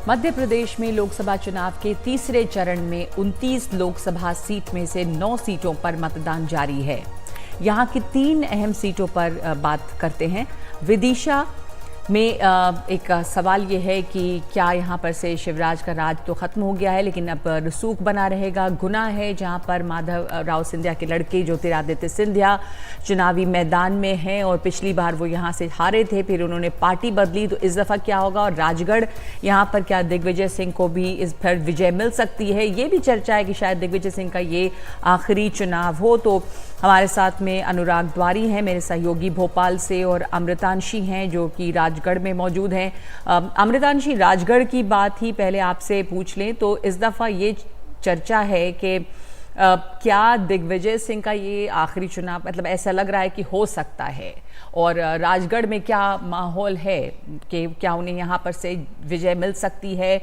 मध्य प्रदेश में लोकसभा चुनाव के तीसरे चरण में 29 लोकसभा सीट में से 9 सीटों पर मतदान जारी है। यहां की 3 अहम सीटों पर बात करते हैं। विदिशा में एक सवाल ये है कि क्या यहाँ पर से शिवराज का राज तो ख़त्म हो गया है, लेकिन अब रसूख बना रहेगा। गुना है जहाँ पर माधव राव सिंधिया के लड़के ज्योतिरादित्य सिंधिया चुनावी मैदान में हैं और पिछली बार वो यहाँ से हारे थे, फिर उन्होंने पार्टी बदली, तो इस दफ़ा क्या होगा। और राजगढ़ यहाँ पर क्या दिग्विजय सिंह को भी इस पर विजय मिल सकती है, ये भी चर्चा है कि शायद दिग्विजय सिंह का ये आखिरी चुनाव हो। तो हमारे साथ में अनुराग द्वारी हैं, मेरे सहयोगी भोपाल से, और अमृतांशी हैं जो कि राजगढ़ में मौजूद हैं। अमृतांशी, राजगढ़ की बात ही पहले आपसे पूछ लें तो इस दफ़ा ये चर्चा है कि क्या दिग्विजय सिंह का ये आखिरी चुनाव, मतलब ऐसा लग रहा है कि हो सकता है, और राजगढ़ में क्या माहौल है कि क्या उन्हें यहाँ पर से विजय मिल सकती है।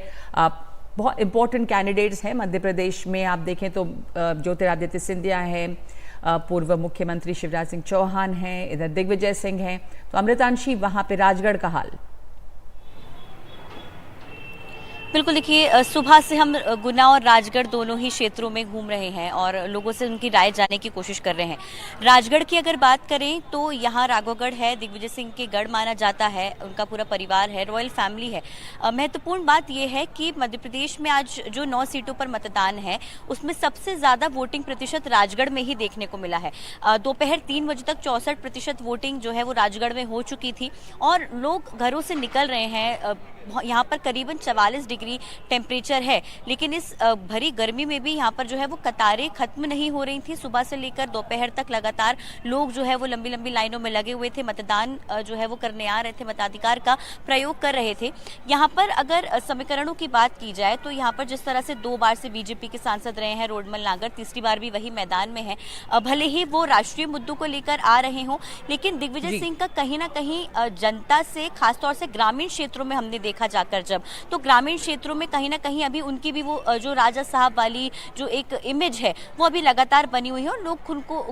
बहुत इंपॉर्टेंट कैंडिडेट्स हैं मध्य प्रदेश में, आप देखें तो ज्योतिरादित्य सिंधिया हैं, पूर्व मुख्यमंत्री शिवराज सिंह चौहान हैं, इधर दिग्विजय सिंह हैं। तो अमृतांशी, वहां पे राजगढ़ का हाल। बिल्कुल, देखिए सुबह से हम गुना और राजगढ़ दोनों ही क्षेत्रों में घूम रहे हैं और लोगों से उनकी राय जानने की कोशिश कर रहे हैं। राजगढ़ की अगर बात करें तो यहाँ राघवगढ़ है, दिग्विजय सिंह के गढ़ माना जाता है, उनका पूरा परिवार है, रॉयल फैमिली है। महत्वपूर्ण बात यह है कि मध्य प्रदेश में आज जो 9 सीटों पर मतदान है उसमें सबसे ज़्यादा वोटिंग प्रतिशत राजगढ़ में ही देखने को मिला है। दोपहर 3 बजे तक 64% वोटिंग जो है वो राजगढ़ में हो चुकी थी और लोग घरों से निकल रहे हैं। यहाँ पर करीबन 44 डिग्री टेम्परेचर है, लेकिन इस भरी गर्मी में भी यहाँ पर जो है वो कतारें खत्म नहीं हो रही थी। सुबह से लेकर दोपहर तक लगातार लोग जो है वो लंबी लंबी लाइनों में लगे हुए थे, मतदान जो है वो करने आ रहे थे, मताधिकार का प्रयोग कर रहे थे। यहाँ पर अगर समीकरणों की बात की जाए तो यहाँ पर जिस तरह से 2 बार से बीजेपी के सांसद रहे हैं रोडमल नागर, तीसरी बार भी वही मैदान में है। भले ही वो राष्ट्रीय मुद्दों को लेकर आ रहे हों, लेकिन दिग्विजय सिंह का कहीं ना कहीं जनता से, खासतौर से ग्रामीण क्षेत्रों में हमने देखा जाकर जब, तो ग्रामीण क्षेत्रों में कहीं ना कहीं अभी उनकी भी वो जो राजा साहब वाली जो एक इमेज है वो अभी लगातार बनी हुई है और लोग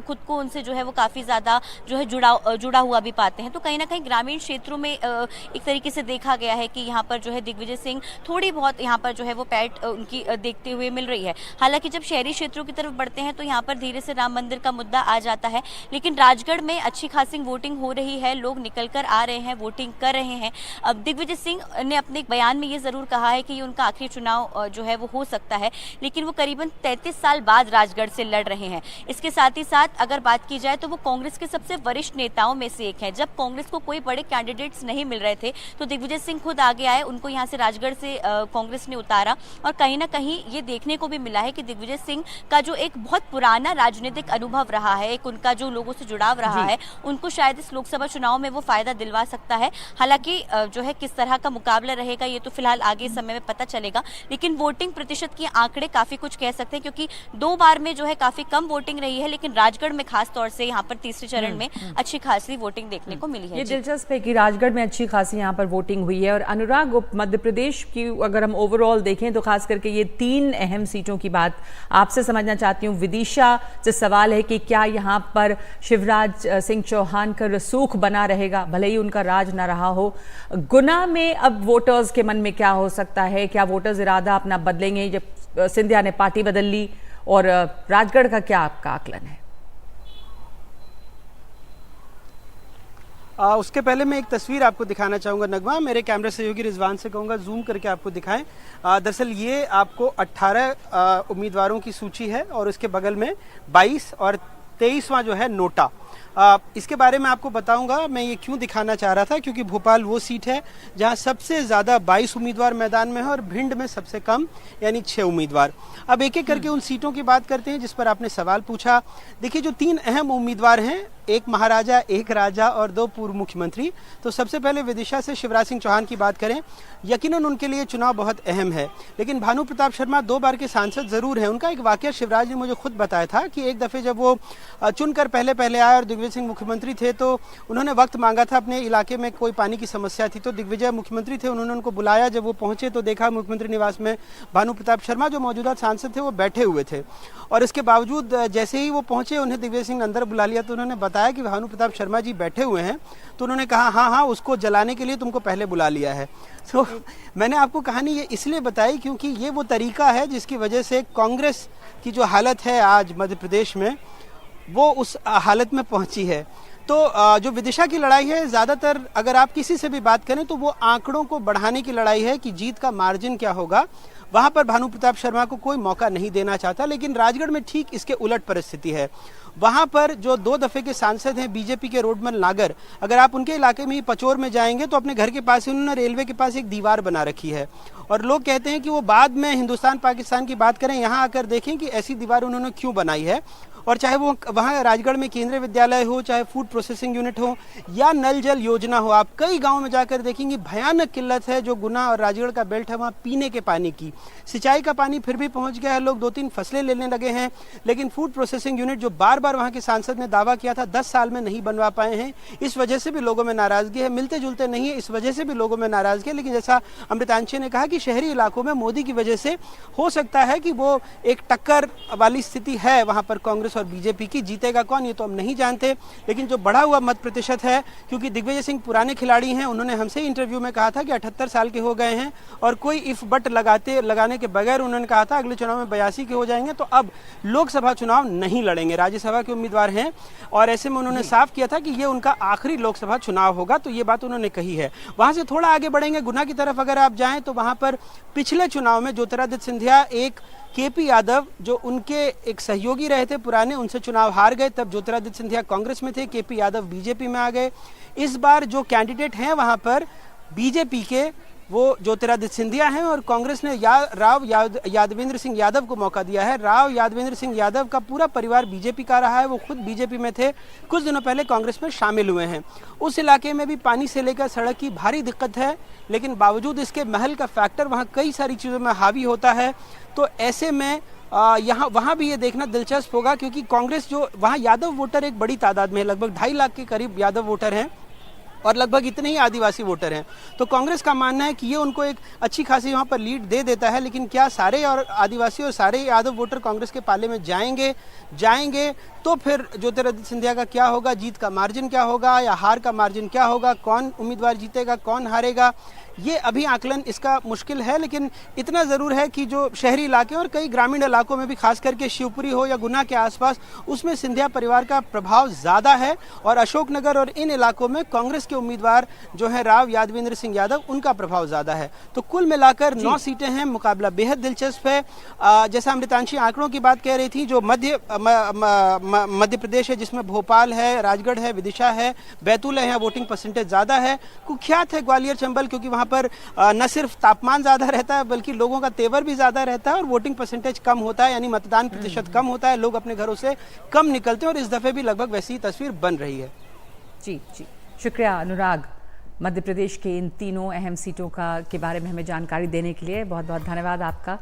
खुद को उनसे जो है वो काफ़ी ज़्यादा जो है जुड़ा हुआ भी पाते हैं। तो कहीं ना कहीं ग्रामीण क्षेत्रों में एक तरीके से देखा गया है कि यहाँ पर जो है दिग्विजय सिंह थोड़ी बहुत यहाँ पर जो है वो पैठ उनकी देखते हुए मिल रही है। हालांकि जब शहरी क्षेत्रों की तरफ बढ़ते हैं तो यहाँ पर धीरे से राम मंदिर का मुद्दा आ जाता है, लेकिन राजगढ़ में अच्छी खासी वोटिंग हो रही है, लोग निकल कर आ रहे हैं, वोटिंग कर रहे हैं। अब दिग्विजय सिंह ने अपने एक बयान में ये ज़रूर कहा है कि ये उनका आखिरी चुनाव जो है वो हो सकता है, लेकिन वो करीबन 33 साल बाद राजगढ़ से लड़ रहे हैं। इसके साथ ही साथ अगर बात की जाए तो वो कांग्रेस के सबसे वरिष्ठ नेताओं में से एक हैं। जब कांग्रेस को कोई बड़े कैंडिडेट्स नहीं मिल रहे थे तो दिग्विजय सिंह खुद आगे आए, उनको यहाँ से राजगढ़ से कांग्रेस ने उतारा और कहीं ना कहीं ये देखने को भी मिला है कि दिग्विजय सिंह का जो एक बहुत पुराना राजनीतिक अनुभव रहा है, एक उनका जो लोगों से जुड़ाव रहा है, उनको शायद इस लोकसभा चुनाव में वो फायदा दिलवा सकता है। हालांकि जो है किस तरह का मुकाबला रहेगा ये तो फिलहाल आगे समय में पता चलेगा, लेकिन वोटिंग प्रतिशत के आंकड़े काफी कुछ कह सकते हैं क्योंकि 2 बार में जो है काफी कम वोटिंग रही है, लेकिन राजगढ़ में खास तौर से यहाँ पर तीसरे चरण में अच्छी खासी वोटिंग देखने को मिली है। ये दिलचस्प है कि राजगढ़ में अच्छी खासी यहाँ पर वोटिंग हुई है। और अनुराग, मध्य प्रदेश की अगर हम ओवरऑल देखें तो खास करके ये 3 अहम सीटों की बात आपसे समझना चाहती हूँ। विदिशा से सवाल है कि क्या यहाँ पर शिवराज सिंह चौहान का रसूख बना रहेगा, भले ही उनका राज ना रहा हो। गुना में अब वोटर्स के मन में क्या हो सकता है, क्या वोटर्स इरादा अपना बदलेंगे जब सिंधिया ने पार्टी बदल ली, और राजगढ़ का क्या आपका आकलन है? उसके पहले मैं एक तस्वीर आपको दिखाना चाहूँगा नगमा, मेरे कैमरा सहयोगी रिजवान से कहूँगा जूम करके आपको दिखाएं। दरअसल ये आपको 18 उम्मीदवारों की सूची है और उसके बगल में 22 और 23वां जो है नोटा। इसके बारे में आपको बताऊंगा मैं ये क्यों दिखाना चाह रहा था, क्योंकि भोपाल वो सीट है जहां सबसे ज़्यादा 22 उम्मीदवार मैदान में है और भिंड में सबसे कम यानी 6 उम्मीदवार। अब एक एक करके उन सीटों की बात करते हैं जिस पर आपने सवाल पूछा। देखिए, जो 3 अहम उम्मीदवार हैं, एक महाराजा, एक राजा और 2 पूर्व मुख्यमंत्री। तो सबसे पहले विदिशा से शिवराज सिंह चौहान की बात करें, यकीनन उनके लिए चुनाव बहुत अहम है, लेकिन भानु प्रताप शर्मा 2 बार के सांसद जरूर हैं। उनका एक वाकया शिवराज ने मुझे खुद बताया था कि एक दफ़े जब वो चुनकर पहले आए और दिग्विजय सिंह मुख्यमंत्री थे तो उन्होंने वक्त मांगा था, अपने इलाके में कोई पानी की समस्या थी, तो दिग्विजय मुख्यमंत्री थे, उन्होंने उनको बुलाया। जब वो पहुंचे तो देखा मुख्यमंत्री निवास में भानु प्रताप शर्मा जो मौजूदा सांसद थे वो बैठे हुए थे, और इसके बावजूद जैसे ही वो पहुंचे उन्हें दिग्विजय सिंह ने अंदर बुला लिया तो उन्होंने बताया कि भानु प्रताप शर्मा जी बैठे हुए हैं, तो उन्होंने कहा हाँ हाँ उसको जलाने के लिए तुमको पहले बुला लिया है। तो मैंने आपको कहानी ये इसलिए बताई क्योंकि ये वो तरीका है जिसकी वजह से कांग्रेस की जो हालत है आज मध्य प्रदेश में, वो उस हालत में पहुंची है। तो जो विदिशा की लड़ाई है, ज़्यादातर अगर आप किसी से भी बात करें तो वो आंकड़ों को बढ़ाने की लड़ाई है कि जीत का मार्जिन क्या होगा। वहां पर भानु प्रताप शर्मा को कोई मौका नहीं देना चाहता, लेकिन राजगढ़ में ठीक इसके उलट परिस्थिति है। वहां पर जो 2 दफे के सांसद हैं बीजेपी के रोडमल नागर, अगर आप उनके इलाके में ही पचोर में जाएंगे तो अपने घर के पास ही उन्होंने रेलवे के पास एक दीवार बना रखी है, और लोग कहते हैं कि वो बाद में हिंदुस्तान पाकिस्तान की बात करें, यहाँ आकर देखें कि ऐसी दीवार उन्होंने क्यों बनाई है। और चाहे वो वहाँ राजगढ़ में केंद्रीय विद्यालय हो, चाहे फूड प्रोसेसिंग यूनिट हो, या नल जल योजना हो, आप कई गांव में जाकर देखेंगे भयानक किल्लत है जो गुना और राजगढ़ का बेल्ट है वहाँ पीने के पानी की। सिंचाई का पानी फिर भी पहुंच गया है, लोग 2-3 फसलें लेने लगे हैं, लेकिन फूड प्रोसेसिंग यूनिट जो बार बार वहाँ के सांसद ने दावा किया था 10 साल में नहीं बनवा पाए हैं, इस वजह से भी लोगों में नाराजगी है। मिलते जुलते नहीं है, इस वजह से भी लोगों में नाराजगी है। लेकिन जैसा अमृतांशी ने कहा कि शहरी इलाकों में मोदी की वजह से हो सकता है कि वो एक टक्कर वाली स्थिति है वहाँ पर कांग्रेस और बीजेपी की। जीतेगा कौन ये तो हम नहीं जानते, लेकिन जो बढ़ा हुआ मत प्रतिशत है, क्योंकि दिग्विजय सिंह पुराने खिलाड़ी हैं, उन्होंने हमसे इंटरव्यू में कहा था कि 78 साल के हो गए हैं और कोई इफ बट लगाने के बगैर उन्होंने कहा था अगले चुनाव में 82 के हो जाएंगे, तो अब लोकसभा चुनाव नहीं लड़ेंगे, राज्यसभा के उम्मीदवार हैं। और ऐसे में उन्होंने साफ किया था कि ये उनका आखिरी लोकसभा चुनाव होगा, तो ये बात उन्होंने कही है। वहां से थोड़ा आगे बढ़ेंगे, गुना की तरफ अगर आप जाएं तो वहां पर पिछले चुनाव में ज्योतिरादित्य सिंधिया एक केपी यादव जो उनके एक सहयोगी रहे थे पुराने, उनसे चुनाव हार गए। तब ज्योतिरादित्य सिंधिया कांग्रेस में थे, केपी यादव बीजेपी में आ गए। इस बार जो कैंडिडेट हैं वहां पर बीजेपी के वो ज्योतिरादित्य सिंधिया हैं और कांग्रेस ने राव यादवेंद्र सिंह यादव को मौका दिया है। राव यादवेंद्र सिंह यादव का पूरा परिवार बीजेपी का रहा है, वो खुद बीजेपी में थे, कुछ दिनों पहले कांग्रेस में शामिल हुए हैं। उस इलाके में भी पानी से लेकर सड़क की भारी दिक्कत है, लेकिन बावजूद इसके महल का फैक्टर वहाँ कई सारी चीज़ों में हावी होता है। तो ऐसे में यहाँ वहाँ भी ये देखना दिलचस्प होगा, क्योंकि कांग्रेस जो वहाँ यादव वोटर एक बड़ी तादाद में है, लगभग 2.5 लाख के करीब यादव वोटर हैं और लगभग इतने ही आदिवासी वोटर हैं। तो कांग्रेस का मानना है कि ये उनको एक अच्छी खासी वहाँ पर लीड दे देता है, लेकिन क्या सारे और आदिवासी और सारे यादव वोटर कांग्रेस के पाले में जाएंगे तो फिर ज्योतिरादित्य सिंधिया का क्या होगा, जीत का मार्जिन क्या होगा या हार का मार्जिन क्या होगा, कौन उम्मीदवार जीतेगा कौन हारेगा, ये अभी आकलन इसका मुश्किल है। लेकिन इतना ज़रूर है कि जो शहरी इलाके और कई ग्रामीण इलाकों में भी, खास करके शिवपुरी हो या गुना के आसपास, उसमें सिंधिया परिवार का प्रभाव ज़्यादा है और अशोकनगर और इन इलाकों में कांग्रेस के उम्मीदवार जो है राव यादवेंद्र सिंह यादव, उनका प्रभाव ज़्यादा है। तो कुल मिलाकर 9 सीटें हैं, मुकाबला बेहद दिलचस्प है। जैसा अमृतांशी आंकड़ों की बात कह रही थी, जो मध्य प्रदेश है जिसमें भोपाल है, राजगढ़ है, विदिशा है, बैतूल है, यहाँ वोटिंग परसेंटेज ज़्यादा है। कुख्यात है ग्वालियर चंबल, क्योंकि वहाँ पर न सिर्फ तापमान ज्यादा रहता है बल्कि लोगों का तेवर भी ज्यादा रहता है और वोटिंग परसेंटेज कम होता है, यानी मतदान प्रतिशत कम होता है, लोग अपने घरों से कम निकलते हैं और इस दफे भी लगभग वैसी ही तस्वीर बन रही है। जी जी, शुक्रिया अनुराग। मध्य प्रदेश के इन तीनों अहम सीटों के बारे में हमें जानकारी देने के लिए बहुत बहुत धन्यवाद आपका।